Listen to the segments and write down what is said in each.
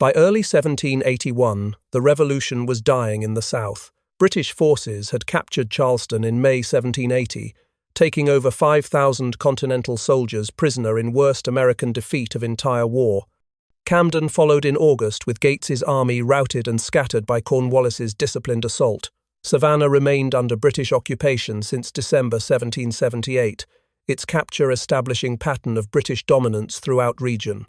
By early 1781, the revolution was dying in the south. British forces had captured Charleston in May 1780, taking over 5,000 Continental soldiers prisoner in worst American defeat of entire war. Camden followed in August with Gates's army routed and scattered by Cornwallis's disciplined assault. Savannah remained under British occupation since December 1778, its capture establishing pattern of British dominance throughout region.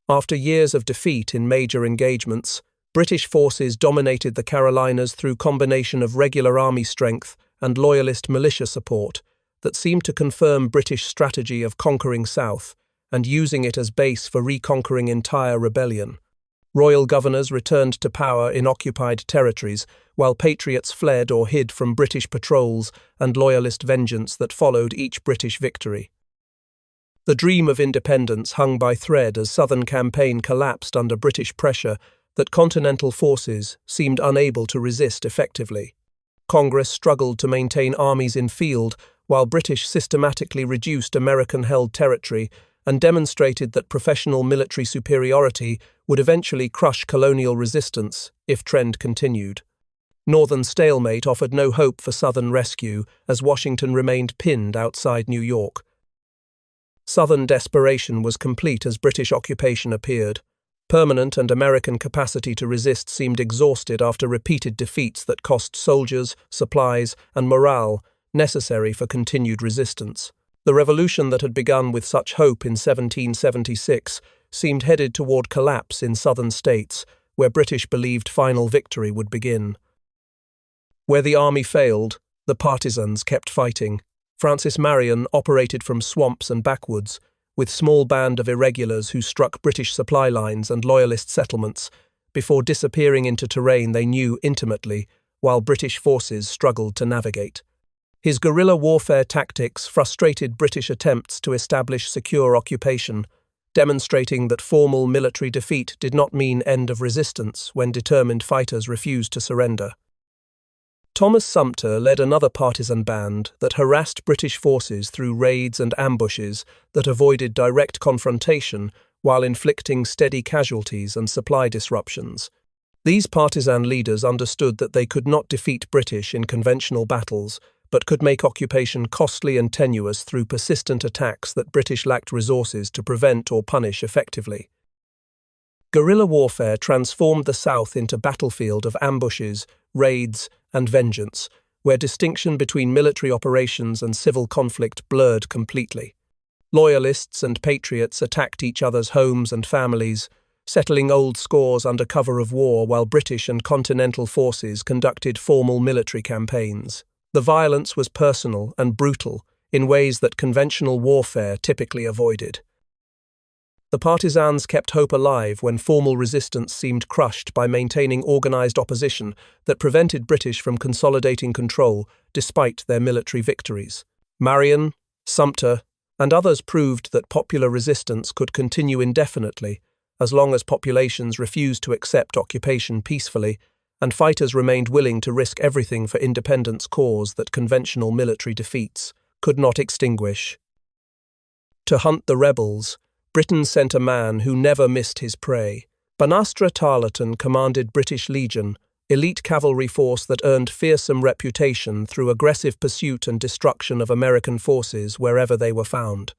After years of defeat in major engagements, British forces dominated the Carolinas through combination of regular army strength and loyalist militia support that seemed to confirm British strategy of conquering south and using it as base for reconquering entire rebellion. Royal governors returned to power in occupied territories, while patriots fled or hid from British patrols and loyalist vengeance that followed each British victory. The dream of independence hung by thread as Southern campaign collapsed under British pressure that Continental forces seemed unable to resist effectively. Congress struggled to maintain armies in field, while British systematically reduced American-held territory and demonstrated that professional military superiority would eventually crush colonial resistance if trend continued. Northern stalemate offered no hope for Southern rescue as Washington remained pinned outside New York. Southern desperation was complete as British occupation appeared. Permanent and American capacity to resist seemed exhausted after repeated defeats that cost soldiers, supplies, and morale necessary for continued resistance. The revolution that had begun with such hope in 1776 seemed headed toward collapse in southern states, where British believed final victory would begin. Where the army failed, the partisans kept fighting. Francis Marion operated from swamps and backwoods, with small band of irregulars who struck British supply lines and loyalist settlements, before disappearing into terrain they knew intimately, while British forces struggled to navigate. His guerrilla warfare tactics frustrated British attempts to establish secure occupation, demonstrating that formal military defeat did not mean end of resistance when determined fighters refused to surrender. Thomas Sumter led another partisan band that harassed British forces through raids and ambushes that avoided direct confrontation while inflicting steady casualties and supply disruptions. These partisan leaders understood that they could not defeat British in conventional battles, but could make occupation costly and tenuous through persistent attacks that British lacked resources to prevent or punish effectively. Guerrilla warfare transformed the South into a battlefield of ambushes, raids, and vengeance, where distinction between military operations and civil conflict blurred completely. Loyalists and patriots attacked each other's homes and families, settling old scores under cover of war while British and Continental forces conducted formal military campaigns. The violence was personal and brutal in ways that conventional warfare typically avoided. The partisans kept hope alive when formal resistance seemed crushed by maintaining organized opposition that prevented British from consolidating control despite their military victories. Marion, Sumter, and others proved that popular resistance could continue indefinitely as long as populations refused to accept occupation peacefully and fighters remained willing to risk everything for independence cause that conventional military defeats could not extinguish. To hunt the rebels, Britain sent a man who never missed his prey. Banastra Tarleton commanded British Legion, elite cavalry force that earned fearsome reputation through aggressive pursuit and destruction of American forces wherever they were found.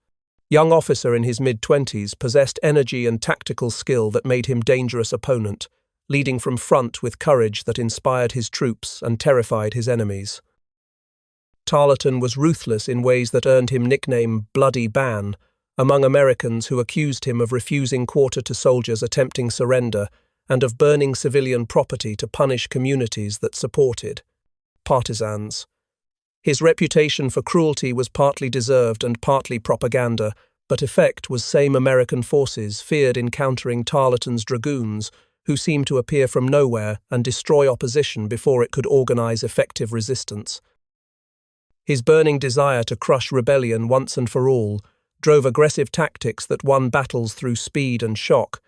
Young officer in his mid-20s possessed energy and tactical skill that made him dangerous opponent, leading from front with courage that inspired his troops and terrified his enemies. Tarleton was ruthless in ways that earned him nickname Bloody Ban among Americans who accused him of refusing quarter to soldiers attempting surrender and of burning civilian property to punish communities that supported partisans. His reputation for cruelty was partly deserved and partly propaganda, but effect was same American forces feared encountering Tarleton's dragoons, who seemed to appear from nowhere and destroy opposition before it could organize effective resistance. His burning desire to crush rebellion once and for all drove aggressive tactics that won battles through speed and shock,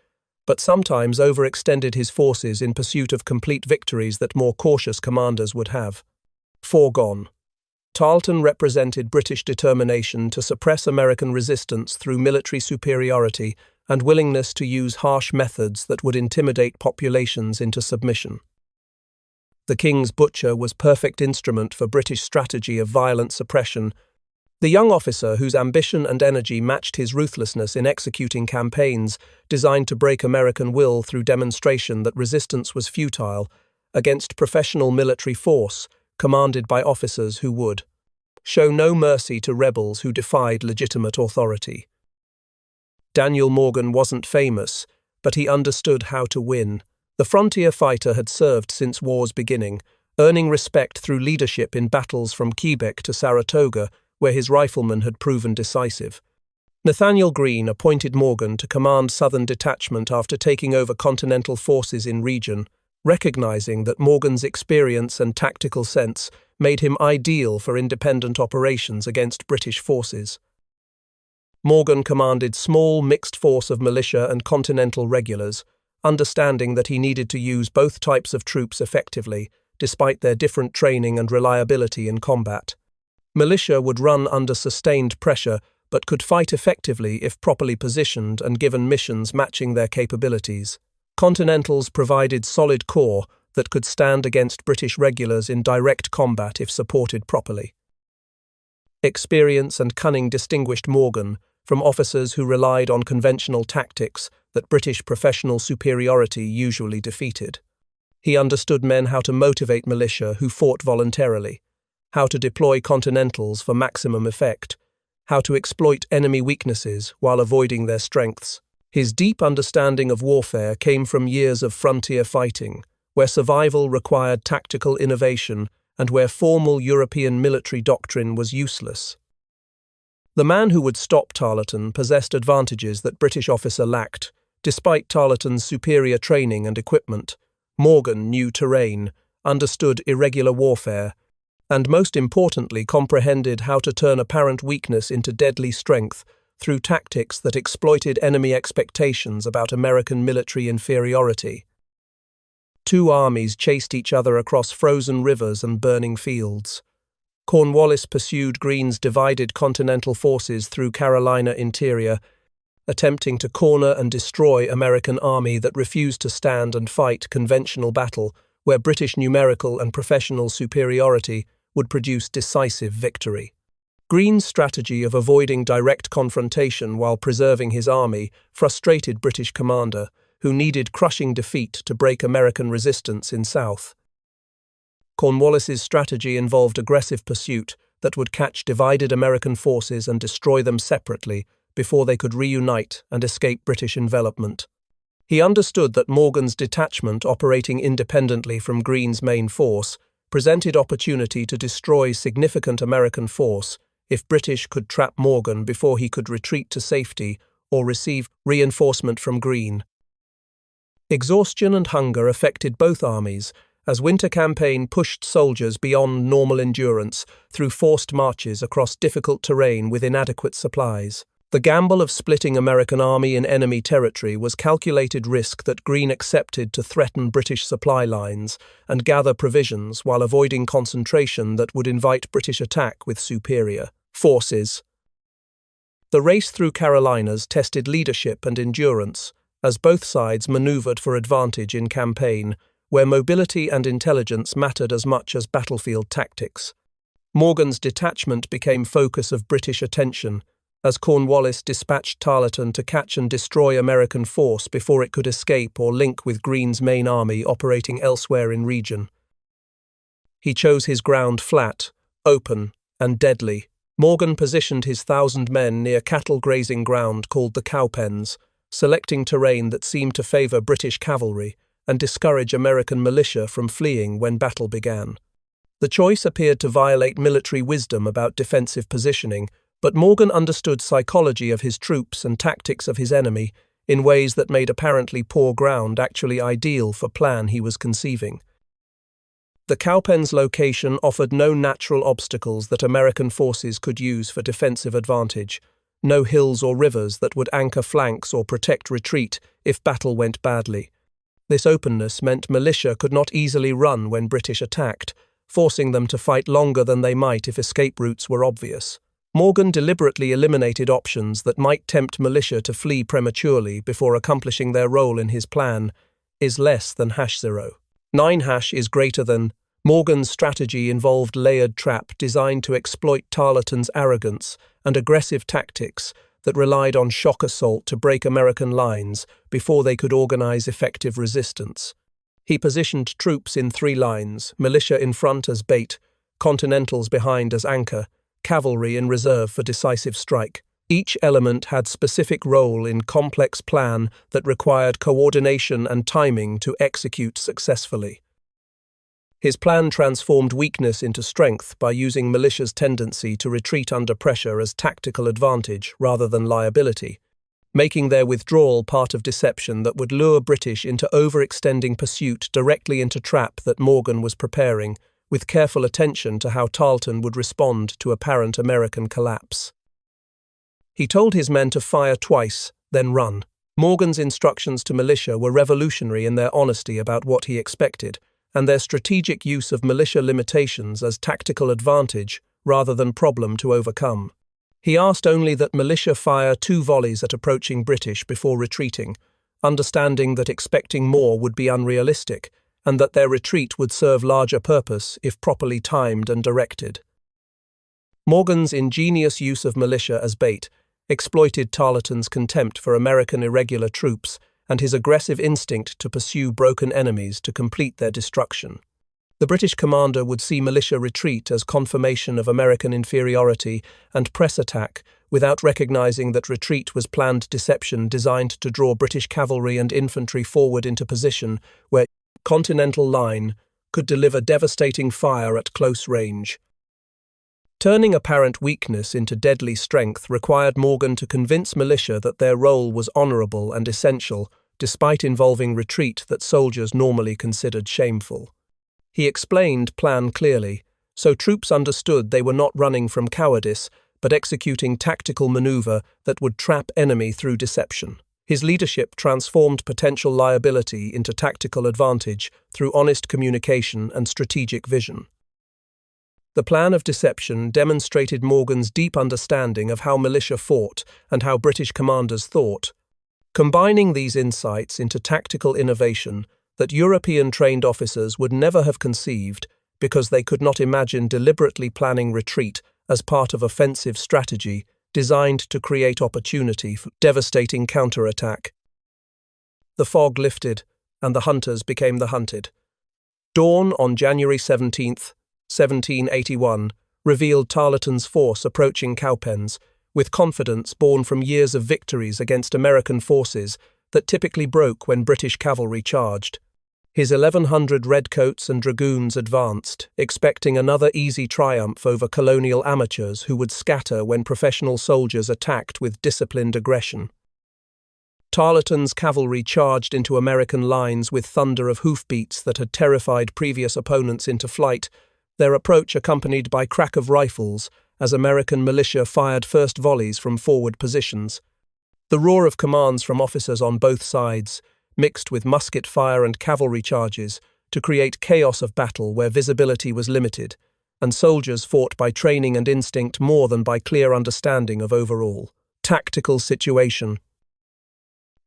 but sometimes overextended his forces in pursuit of complete victories that more cautious commanders would have foregone. Tarleton represented British determination to suppress American resistance through military superiority and willingness to use harsh methods that would intimidate populations into submission. The King's Butcher was perfect instrument for British strategy of violent suppression. The young officer, whose ambition and energy matched his ruthlessness in executing campaigns designed to break American will through demonstration that resistance was futile, against professional military force commanded by officers who would show no mercy to rebels who defied legitimate authority. Daniel Morgan wasn't famous, but he understood how to win. The frontier fighter had served since war's beginning, earning respect through leadership in battles from Quebec to Saratoga, where his riflemen had proven decisive. Nathaniel Greene appointed Morgan to command Southern Detachment after taking over Continental forces in region, recognizing that Morgan's experience and tactical sense made him ideal for independent operations against British forces. Morgan commanded small mixed force of militia and Continental regulars, understanding that he needed to use both types of troops effectively, despite their different training and reliability in combat. Militia would run under sustained pressure, but could fight effectively if properly positioned and given missions matching their capabilities. Continentals provided solid corps that could stand against British regulars in direct combat if supported properly. Experience and cunning distinguished Morgan from officers who relied on conventional tactics that British professional superiority usually defeated. He understood men how to motivate militia who fought voluntarily, how to deploy Continentals for maximum effect, how to exploit enemy weaknesses while avoiding their strengths. His deep understanding of warfare came from years of frontier fighting, where survival required tactical innovation and where formal European military doctrine was useless. The man who would stop Tarleton possessed advantages that British officer lacked. Despite Tarleton's superior training and equipment, Morgan knew terrain, understood irregular warfare, and most importantly comprehended how to turn apparent weakness into deadly strength through tactics that exploited enemy expectations about American military inferiority. Two armies chased each other across frozen rivers and burning fields. Cornwallis pursued Greene's divided Continental forces through Carolina interior, attempting to corner and destroy American army that refused to stand and fight conventional battle, where British numerical and professional superiority would produce decisive victory. Greene's strategy of avoiding direct confrontation while preserving his army frustrated British commander, who needed crushing defeat to break American resistance in South. Cornwallis's strategy involved aggressive pursuit that would catch divided American forces and destroy them separately before they could reunite and escape British envelopment. He understood that Morgan's detachment, operating independently from Greene's main force, presented opportunity to destroy significant American force if British could trap Morgan before he could retreat to safety or receive reinforcement from Greene. Exhaustion and hunger affected both armies, as winter campaign pushed soldiers beyond normal endurance through forced marches across difficult terrain with inadequate supplies. The gamble of splitting American army in enemy territory was calculated risk that Greene accepted to threaten British supply lines and gather provisions while avoiding concentration that would invite British attack with superior forces. The race through Carolinas tested leadership and endurance, as both sides maneuvered for advantage in campaign, where mobility and intelligence mattered as much as battlefield tactics. Morgan's detachment became focus of British attention, as Cornwallis dispatched Tarleton to catch and destroy American force before it could escape or link with Greene's main army operating elsewhere in region. He chose his ground flat, open, and deadly. Morgan positioned his 1,000 men near cattle grazing ground called the Cowpens, selecting terrain that seemed to favor British cavalry and discourage American militia from fleeing when battle began. The choice appeared to violate military wisdom about defensive positioning, but Morgan understood psychology of his troops and tactics of his enemy in ways that made apparently poor ground actually ideal for plan he was conceiving. The Cowpens location offered no natural obstacles that American forces could use for defensive advantage, no hills or rivers that would anchor flanks or protect retreat if battle went badly. This openness meant militia could not easily run when British attacked, forcing them to fight longer than they might if escape routes were obvious. Morgan deliberately eliminated options that might tempt militia to flee prematurely before accomplishing their role in his plan is less than #0. 9 is greater than. Morgan's strategy involved layered trap designed to exploit Tarleton's arrogance and aggressive tactics that relied on shock assault to break American lines before they could organize effective resistance. He positioned troops in 3 lines, militia in front as bait, Continentals behind as anchor, cavalry in reserve for decisive strike. Each element had specific role in complex plan that required coordination and timing to execute successfully. His plan transformed weakness into strength by using militia's tendency to retreat under pressure as tactical advantage rather than liability, making their withdrawal part of deception that would lure British into overextending pursuit directly into trap that Morgan was preparing, with careful attention to how Tarleton would respond to apparent American collapse. He told his men to fire twice, then run. Morgan's instructions to militia were revolutionary in their honesty about what he expected, and their strategic use of militia limitations as tactical advantage rather than problem to overcome. He asked only that militia fire 2 volleys at approaching British before retreating, understanding that expecting more would be unrealistic, and that their retreat would serve larger purpose if properly timed and directed. Morgan's ingenious use of militia as bait exploited Tarleton's contempt for American irregular troops and his aggressive instinct to pursue broken enemies to complete their destruction. The British commander would see militia retreat as confirmation of American inferiority and press attack without recognizing that retreat was planned deception designed to draw British cavalry and infantry forward into position where Continental line could deliver devastating fire at close range. Turning apparent weakness into deadly strength required Morgan to convince militia that their role was honorable and essential, despite involving retreat that soldiers normally considered shameful. He explained plan clearly, so troops understood they were not running from cowardice, but executing tactical maneuver that would trap enemy through deception. His leadership transformed potential liability into tactical advantage through honest communication and strategic vision. The plan of deception demonstrated Morgan's deep understanding of how militia fought and how British commanders thought, combining these insights into tactical innovation that European trained officers would never have conceived because they could not imagine deliberately planning retreat as part of offensive strategy designed to create opportunity for devastating counterattack. The fog lifted, and the hunters became the hunted. Dawn on January 17th, 1781, revealed Tarleton's force approaching Cowpens, with confidence born from years of victories against American forces that typically broke when British cavalry charged. His 1,100 redcoats and dragoons advanced, expecting another easy triumph over colonial amateurs who would scatter when professional soldiers attacked with disciplined aggression. Tarleton's cavalry charged into American lines with thunder of hoofbeats that had terrified previous opponents into flight, their approach accompanied by crack of rifles as American militia fired first volleys from forward positions. The roar of commands from officers on both sides, mixed with musket fire and cavalry charges, to create chaos of battle where visibility was limited, and soldiers fought by training and instinct more than by clear understanding of overall tactical situation.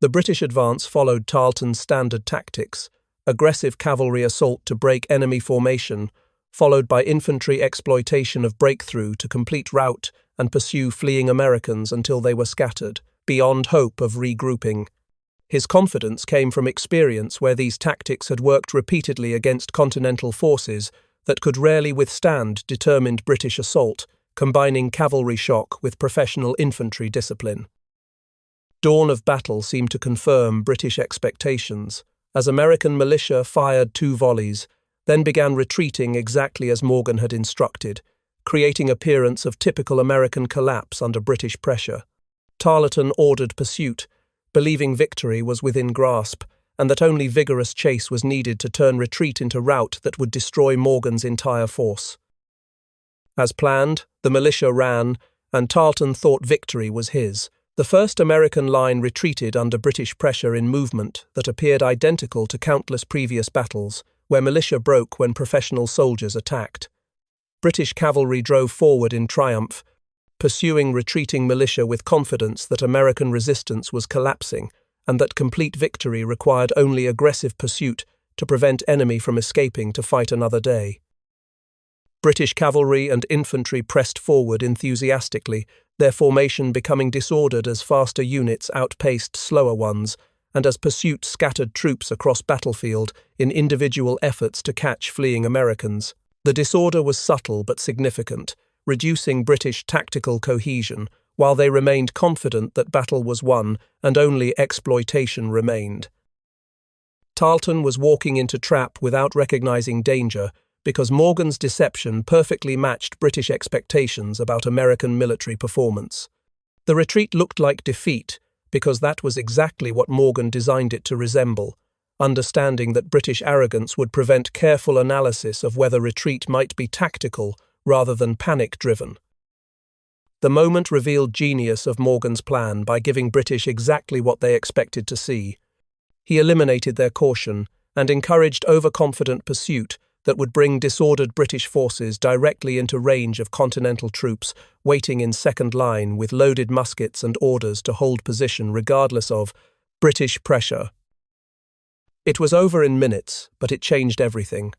The British advance followed Tarleton's standard tactics: aggressive cavalry assault to break enemy formation, followed by infantry exploitation of breakthrough to complete rout and pursue fleeing Americans until they were scattered, beyond hope of regrouping. His confidence came from experience where these tactics had worked repeatedly against Continental forces that could rarely withstand determined British assault, combining cavalry shock with professional infantry discipline. Dawn of battle seemed to confirm British expectations, as American militia fired 2 volleys, then began retreating exactly as Morgan had instructed, creating appearance of typical American collapse under British pressure. Tarleton ordered pursuit, believing victory was within grasp, and that only vigorous chase was needed to turn retreat into rout that would destroy Morgan's entire force. As planned, the militia ran, and Tarleton thought victory was his. The first American line retreated under British pressure in movement that appeared identical to countless previous battles, where militia broke when professional soldiers attacked. British cavalry drove forward in triumph, pursuing retreating militia with confidence that American resistance was collapsing and that complete victory required only aggressive pursuit to prevent enemy from escaping to fight another day. British cavalry and infantry pressed forward enthusiastically, their formation becoming disordered as faster units outpaced slower ones, and as pursuit scattered troops across battlefield in individual efforts to catch fleeing Americans. The disorder was subtle but significant, reducing British tactical cohesion, while they remained confident that battle was won and only exploitation remained. Tarleton was walking into trap without recognizing danger because Morgan's deception perfectly matched British expectations about American military performance. The retreat looked like defeat because that was exactly what Morgan designed it to resemble, understanding that British arrogance would prevent careful analysis of whether retreat might be tactical rather than panic-driven. The moment revealed genius of Morgan's plan by giving British exactly what they expected to see. He eliminated their caution and encouraged overconfident pursuit that would bring disordered British forces directly into range of Continental troops waiting in second line with loaded muskets and orders to hold position regardless of British pressure. It was over in minutes, but it changed everything.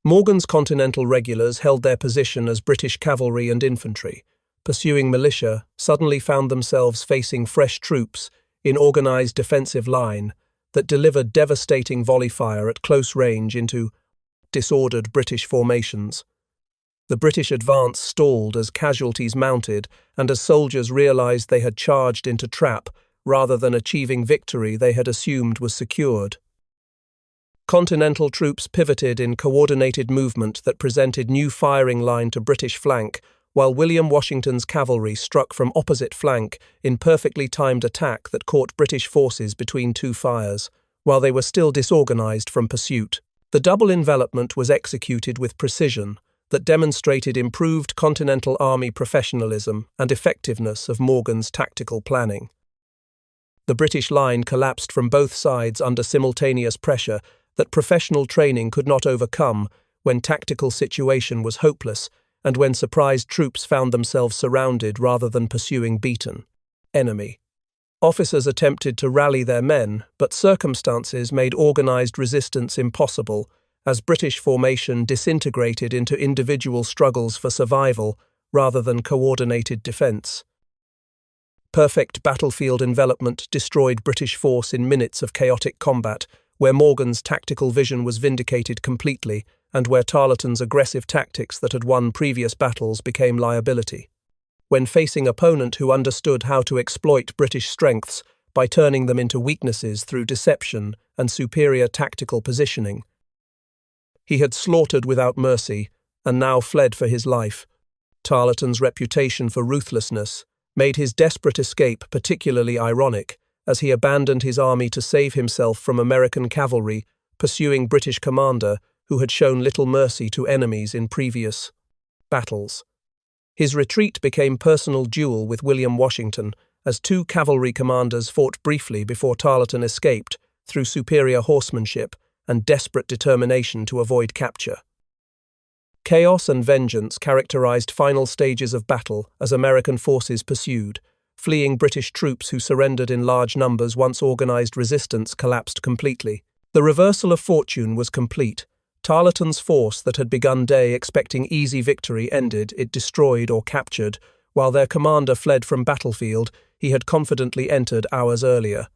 Morgan's Continental regulars held their position as British cavalry and infantry. Pursuing militia suddenly found themselves facing fresh troops in organized defensive line that delivered devastating volley fire at close range into disordered British formations. The British advance stalled as casualties mounted and as soldiers realized they had charged into trap rather than achieving victory they had assumed was secured. Continental troops pivoted in coordinated movement that presented new firing line to British flank, while William Washington's cavalry struck from opposite flank in perfectly timed attack that caught British forces between two fires, while they were still disorganized from pursuit. The double envelopment was executed with precision that demonstrated improved Continental Army professionalism and effectiveness of Morgan's tactical planning. The British line collapsed from both sides under simultaneous pressure that professional training could not overcome when tactical situation was hopeless and when surprised troops found themselves surrounded rather than pursuing beaten enemy. Officers attempted to rally their men, but circumstances made organized resistance impossible as British formation disintegrated into individual struggles for survival rather than coordinated defense. Perfect battlefield envelopment destroyed British force in minutes of chaotic combat, where Morgan's tactical vision was vindicated completely and where Tarleton's aggressive tactics that had won previous battles became liability. When facing an opponent who understood how to exploit British strengths by turning them into weaknesses through deception and superior tactical positioning, he had slaughtered without mercy and now fled for his life. Tarleton's reputation for ruthlessness made his desperate escape particularly ironic, as he abandoned his army to save himself from American cavalry pursuing British commander who had shown little mercy to enemies in previous battles. His retreat became personal duel with William Washington, as two cavalry commanders fought briefly before Tarleton escaped through superior horsemanship and desperate determination to avoid capture. Chaos and vengeance characterized final stages of battle as American forces pursued, fleeing British troops who surrendered in large numbers once organized resistance collapsed completely. The reversal of fortune was complete. Tarleton's force that had begun day expecting easy victory ended it destroyed or captured, while their commander fled from battlefield he had confidently entered hours earlier.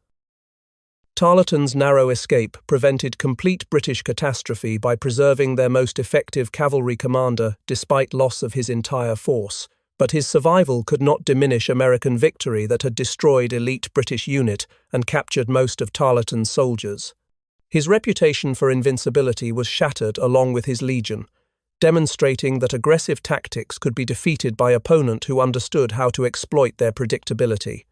Tarleton's narrow escape prevented complete British catastrophe by preserving their most effective cavalry commander despite loss of his entire force, but his survival could not diminish American victory that had destroyed elite British unit and captured most of Tarleton's soldiers. His reputation for invincibility was shattered along with his legion, demonstrating that aggressive tactics could be defeated by opponent who understood how to exploit their predictability.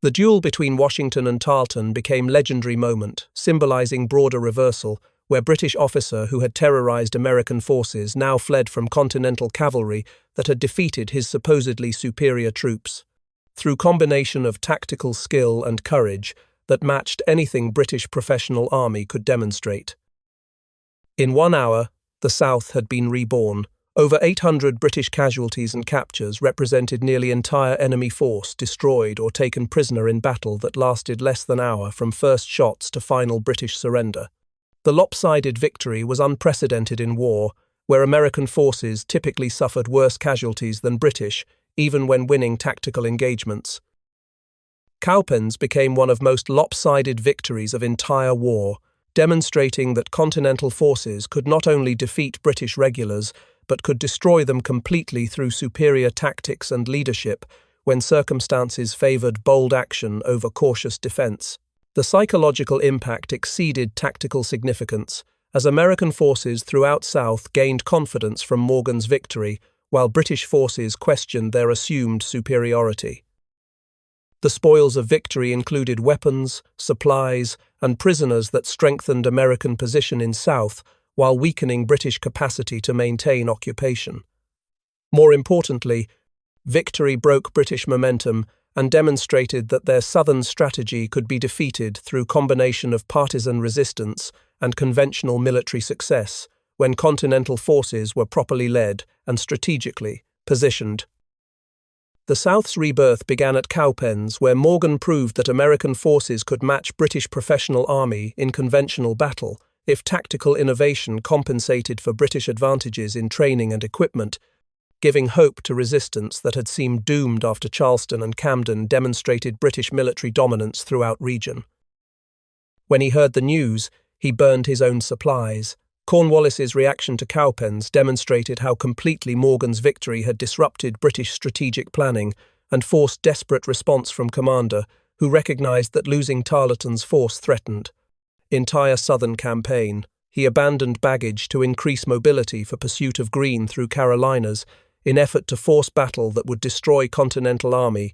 The duel between Washington and Tarleton became a legendary moment, symbolizing broader reversal, where British officer who had terrorized American forces now fled from Continental cavalry that had defeated his supposedly superior troops. Through combination of tactical skill and courage that matched anything British professional army could demonstrate. In 1 hour, the South had been reborn, Over 800 British casualties and captures represented nearly entire enemy force destroyed or taken prisoner in battle that lasted less than an hour from first shots to final British surrender. The lopsided victory was unprecedented in war, where American forces typically suffered worse casualties than British, even when winning tactical engagements. Cowpens became one of most lopsided victories of entire war, demonstrating that Continental forces could not only defeat British regulars, but could destroy them completely through superior tactics and leadership when circumstances favoured bold action over cautious defence. The psychological impact exceeded tactical significance, as American forces throughout South gained confidence from Morgan's victory, while British forces questioned their assumed superiority. The spoils of victory included weapons, supplies, and prisoners that strengthened American position in South, while weakening British capacity to maintain occupation. More importantly, victory broke British momentum and demonstrated that their southern strategy could be defeated through combination of partisan resistance and conventional military success when Continental forces were properly led and strategically positioned. The South's rebirth began at Cowpens, where Morgan proved that American forces could match British professional army in conventional battle if tactical innovation compensated for British advantages in training and equipment, giving hope to resistance that had seemed doomed after Charleston and Camden demonstrated British military dominance throughout region. When he heard the news, he burned his own supplies. Cornwallis's reaction to Cowpens demonstrated how completely Morgan's victory had disrupted British strategic planning and forced desperate response from Commander, who recognized that losing Tarleton's force threatened entire southern campaign. He abandoned baggage to increase mobility for pursuit of Greene through Carolinas in effort to force battle that would destroy Continental Army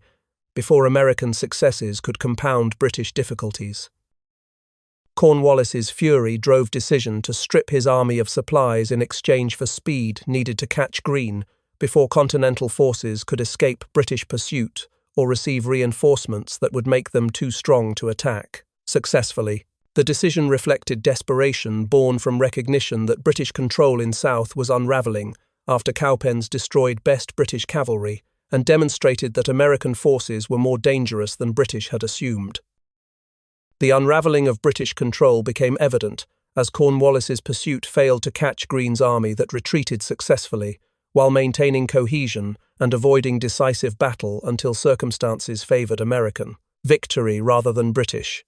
before American successes could compound British difficulties. Cornwallis's fury drove decision to strip his army of supplies in exchange for speed needed to catch Greene before Continental forces could escape British pursuit or receive reinforcements that would make them too strong to attack successfully. The decision reflected desperation born from recognition that British control in South was unravelling after Cowpens destroyed best British cavalry and demonstrated that American forces were more dangerous than British had assumed. The unravelling of British control became evident as Cornwallis's pursuit failed to catch Greene's army that retreated successfully, while maintaining cohesion and avoiding decisive battle until circumstances favoured American victory rather than British.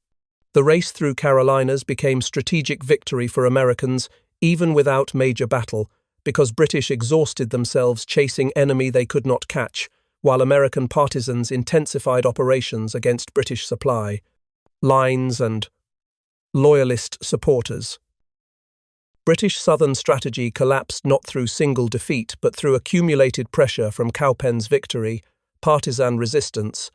The race through Carolinas became strategic victory for Americans, even without major battle, because British exhausted themselves chasing enemy they could not catch, while American partisans intensified operations against British supply lines and Loyalist supporters. British Southern strategy collapsed not through single defeat but through accumulated pressure from Cowpens' victory, partisan resistance,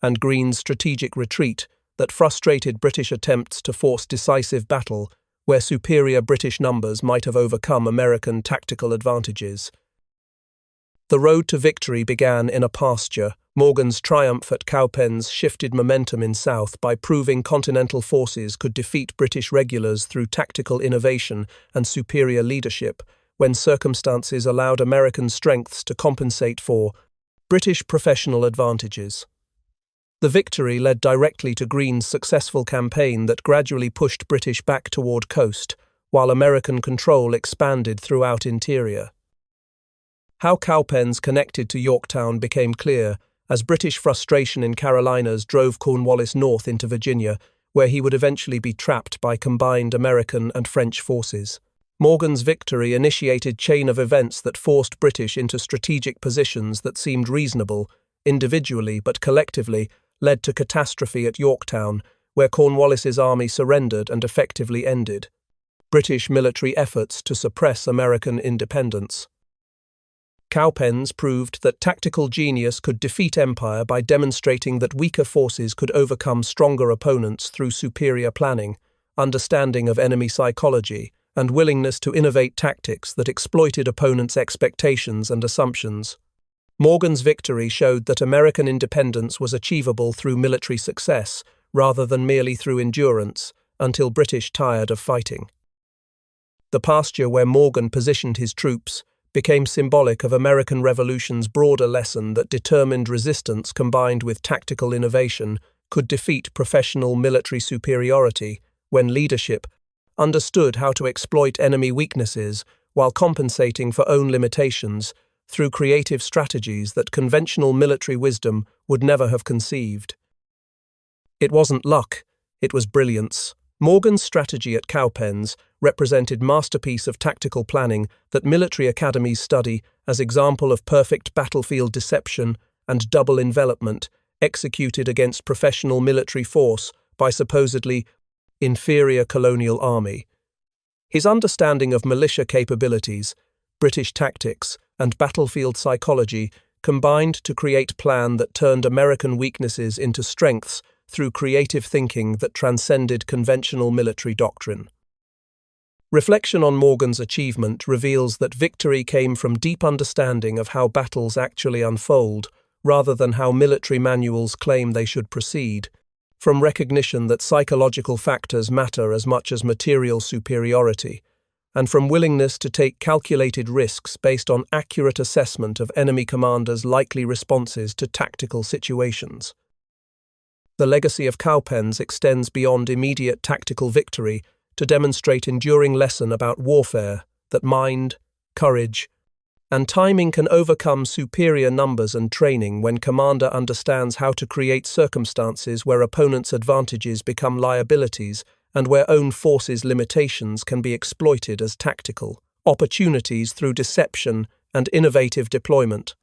and Greene's strategic retreat that frustrated British attempts to force decisive battle where superior British numbers might have overcome American tactical advantages. The road to victory began in a pasture. Morgan's triumph at Cowpens shifted momentum in South by proving Continental forces could defeat British regulars through tactical innovation and superior leadership when circumstances allowed American strengths to compensate for British professional advantages. The victory led directly to Greene's successful campaign that gradually pushed British back toward coast, while American control expanded throughout interior. How Cowpens connected to Yorktown became clear as British frustration in Carolinas drove Cornwallis north into Virginia, where he would eventually be trapped by combined American and French forces. Morgan's victory initiated a chain of events that forced British into strategic positions that seemed reasonable, individually but collectively, led to catastrophe at Yorktown, where Cornwallis's army surrendered and effectively ended British military efforts to suppress American independence. Cowpens proved that tactical genius could defeat empire by demonstrating that weaker forces could overcome stronger opponents through superior planning, understanding of enemy psychology, and willingness to innovate tactics that exploited opponents' expectations and assumptions. Morgan's victory showed that American independence was achievable through military success rather than merely through endurance, until British tired of fighting. The pasture where Morgan positioned his troops became symbolic of American Revolution's broader lesson that determined resistance combined with tactical innovation could defeat professional military superiority when leadership understood how to exploit enemy weaknesses while compensating for own limitations through creative strategies that conventional military wisdom would never have conceived. It wasn't luck, it was brilliance. Morgan's strategy at Cowpens represented masterpiece of tactical planning that military academies study as example of perfect battlefield deception and double envelopment executed against professional military force by supposedly inferior colonial army. His understanding of militia capabilities, British tactics, and battlefield psychology combined to create a plan that turned American weaknesses into strengths through creative thinking that transcended conventional military doctrine. Reflection on Morgan's achievement reveals that victory came from deep understanding of how battles actually unfold, rather than how military manuals claim they should proceed, from recognition that psychological factors matter as much as material superiority, and from willingness to take calculated risks based on accurate assessment of enemy commanders' likely responses to tactical situations. The legacy of Cowpens extends beyond immediate tactical victory to demonstrate enduring lesson about warfare that mind, courage, and timing can overcome superior numbers and training when commander understands how to create circumstances where opponents' advantages become liabilities and where own forces' limitations can be exploited as tactical opportunities through deception and innovative deployment.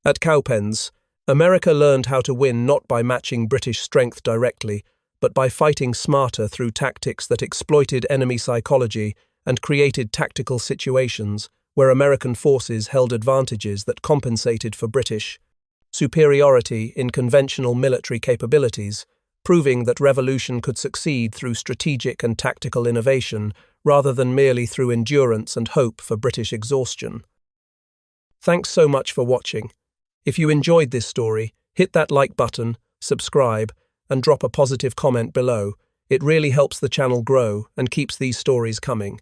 At Cowpens, America learned how to win not by matching British strength directly, but by fighting smarter through tactics that exploited enemy psychology and created tactical situations where American forces held advantages that compensated for British superiority in conventional military capabilities, proving that revolution could succeed through strategic and tactical innovation rather than merely through endurance and hope for British exhaustion. Thanks so much for watching. If you enjoyed this story, hit that like button, subscribe, and drop a positive comment below. It really helps the channel grow and keeps these stories coming.